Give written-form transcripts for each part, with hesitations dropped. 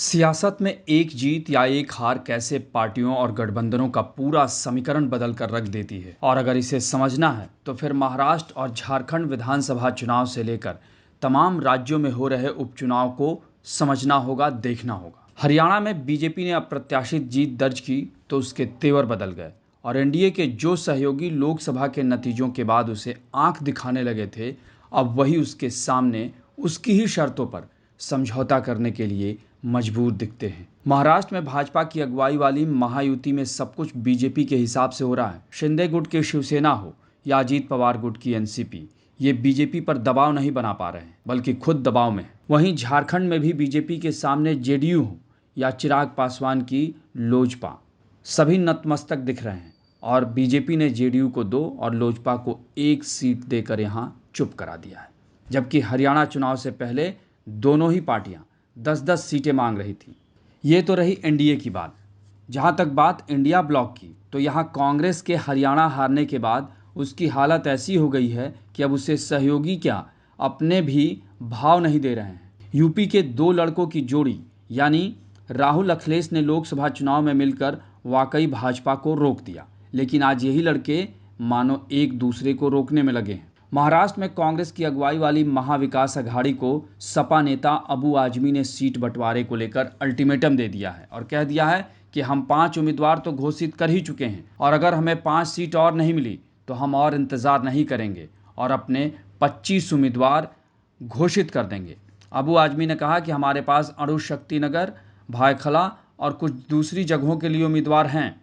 सियासत में एक जीत या एक हार कैसे पार्टियों और गठबंधनों का पूरा समीकरण बदल कर रख देती है। और अगर इसे समझना है तो फिर महाराष्ट्र और झारखंड विधानसभा चुनाव से लेकर तमाम राज्यों में हो रहे उपचुनाव को समझना होगा, देखना होगा। हरियाणा में बीजेपी ने अप्रत्याशित जीत दर्ज की तो उसके तेवर बदल गए और एनडीए के जो सहयोगी लोकसभा के नतीजों के बाद उसे आंख दिखाने लगे थे, अब वही उसके सामने उसकी ही शर्तों पर समझौता करने के लिए मजबूर दिखते हैं। महाराष्ट्र में भाजपा की अगुवाई वाली महायुति में सब कुछ बीजेपी के हिसाब से हो रहा है। शिंदे गुट की शिवसेना हो या अजीत पवार गुट की एनसीपी, ये बीजेपी पर दबाव नहीं बना पा रहे हैं, बल्कि खुद दबाव में है। वहीं झारखंड में भी बीजेपी के सामने जेडीयू हो या चिराग पासवान की लोजपा, सभी नतमस्तक दिख रहे हैं और बीजेपी ने जेडीयू को 2 और लोजपा को 1 सीट देकर यहां चुप करा दिया है। जबकि हरियाणा चुनाव से पहले दोनों ही पार्टियां 10-10 सीटें मांग रही थी। ये तो रही एनडीए की बात। जहां तक बात इंडिया ब्लॉक की, तो यहां कांग्रेस के हरियाणा हारने के बाद उसकी हालत ऐसी हो गई है कि अब उसे सहयोगी क्या, अपने भी भाव नहीं दे रहे हैं। यूपी के 2 लड़कों की जोड़ी यानी राहुल अखिलेश ने लोकसभा चुनाव में मिलकर वाकई भाजपा को रोक दिया, लेकिन आज यही लड़के मानो एक दूसरे को रोकने में लगे हैं। महाराष्ट्र में कांग्रेस की अगुवाई वाली महाविकास अघाड़ी को सपा नेता अबू आजमी ने सीट बंटवारे को लेकर अल्टीमेटम दे दिया है और कह दिया है कि हम 5 उम्मीदवार तो घोषित कर ही चुके हैं और अगर हमें 5 सीट और नहीं मिली तो हम और इंतजार नहीं करेंगे और अपने 25 उम्मीदवार घोषित कर देंगे। अबू आजमी ने कहा कि हमारे पास अणु शक्ति नगर, भायखला और कुछ दूसरी जगहों के लिए उम्मीदवार हैं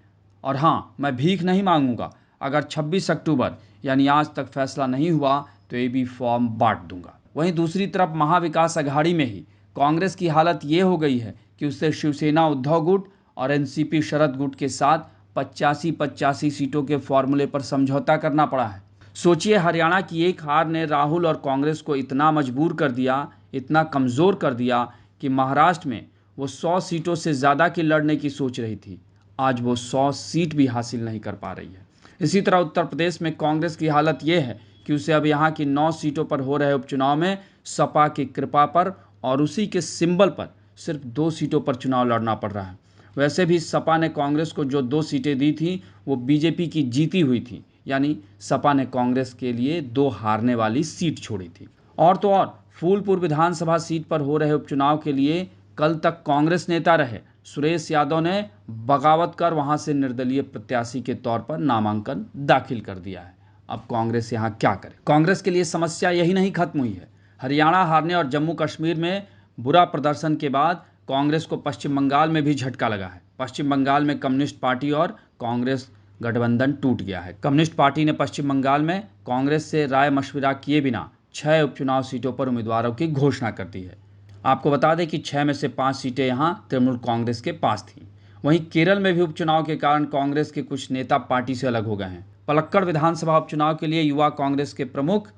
और हाँ, मैं भीख नहीं मांगूंगा। अगर 26 अक्टूबर यानी आज तक फैसला नहीं हुआ तो ये भी फॉर्म बांट दूंगा। वहीं दूसरी तरफ महाविकास अघाड़ी में ही कांग्रेस की हालत ये हो गई है कि उससे शिवसेना उद्धव गुट और एनसीपी शरद गुट के साथ 85-85 सीटों के फॉर्मूले पर समझौता करना पड़ा है। सोचिए, हरियाणा की एक हार ने राहुल और कांग्रेस को इतना मजबूर कर दिया, इतना कमज़ोर कर दिया कि महाराष्ट्र में वो 100 सीटों से ज़्यादा की लड़ने की सोच रही थी, आज वो 100 सीट भी हासिल नहीं कर पा रही है। इसी तरह उत्तर प्रदेश में कांग्रेस की हालत ये है कि उसे अब यहाँ की 9 सीटों पर हो रहे उपचुनाव में सपा की कृपा पर और उसी के सिंबल पर सिर्फ 2 सीटों पर चुनाव लड़ना पड़ रहा है। वैसे भी सपा ने कांग्रेस को जो 2 सीटें दी थी वो बीजेपी की जीती हुई थी, यानी सपा ने कांग्रेस के लिए 2 हारने वाली सीट छोड़ी थी। और तो और फूलपुर विधानसभा सीट पर हो रहे उपचुनाव के लिए कल तक कांग्रेस नेता रहे सुरेश यादव ने बगावत कर वहां से निर्दलीय प्रत्याशी के तौर पर नामांकन दाखिल कर दिया है। अब कांग्रेस यहां क्या करे? कांग्रेस के लिए समस्या यही नहीं खत्म हुई है। हरियाणा हारने और जम्मू कश्मीर में बुरा प्रदर्शन के बाद कांग्रेस को पश्चिम बंगाल में भी झटका लगा है। पश्चिम बंगाल में कम्युनिस्ट पार्टी और कांग्रेस गठबंधन टूट गया है। कम्युनिस्ट पार्टी ने पश्चिम बंगाल में कांग्रेस से राय मशविरा किए बिना 6 उपचुनाव सीटों पर उम्मीदवारों की घोषणा कर दी है। आपको बता दें कि 6 में से 5 सीटें यहां तृणमूल कांग्रेस के पास थीं। वहीं केरल में भी उपचुनाव के कारण कांग्रेस के कुछ नेता पार्टी से अलग हो गए हैं। पलक्कड़ विधानसभा उपचुनाव के लिए युवा कांग्रेस के प्रमुख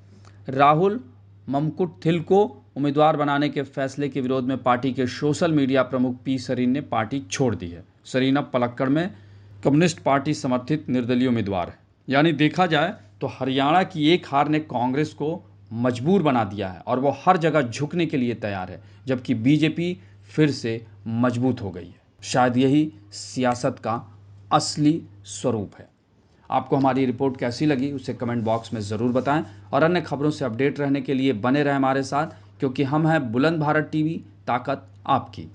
राहुल ममकुटथिल को उम्मीदवार बनाने के फैसले के विरोध में पार्टी के सोशल मीडिया प्रमुख पी सरीन ने पार्टी छोड़ दी है। सरीन अब पलक्कड़ में कम्युनिस्ट पार्टी समर्थित निर्दलीय उम्मीदवार है। यानी देखा जाए तो हरियाणा की एक हार ने कांग्रेस को मजबूर बना दिया है और वो हर जगह झुकने के लिए तैयार है, जबकि बीजेपी फिर से मजबूत हो गई है। शायद यही सियासत का असली स्वरूप है। आपको हमारी रिपोर्ट कैसी लगी उसे कमेंट बॉक्स में ज़रूर बताएं और अन्य खबरों से अपडेट रहने के लिए बने रहें हमारे साथ, क्योंकि हम हैं बुलंद भारत टीवी, ताकत आपकी।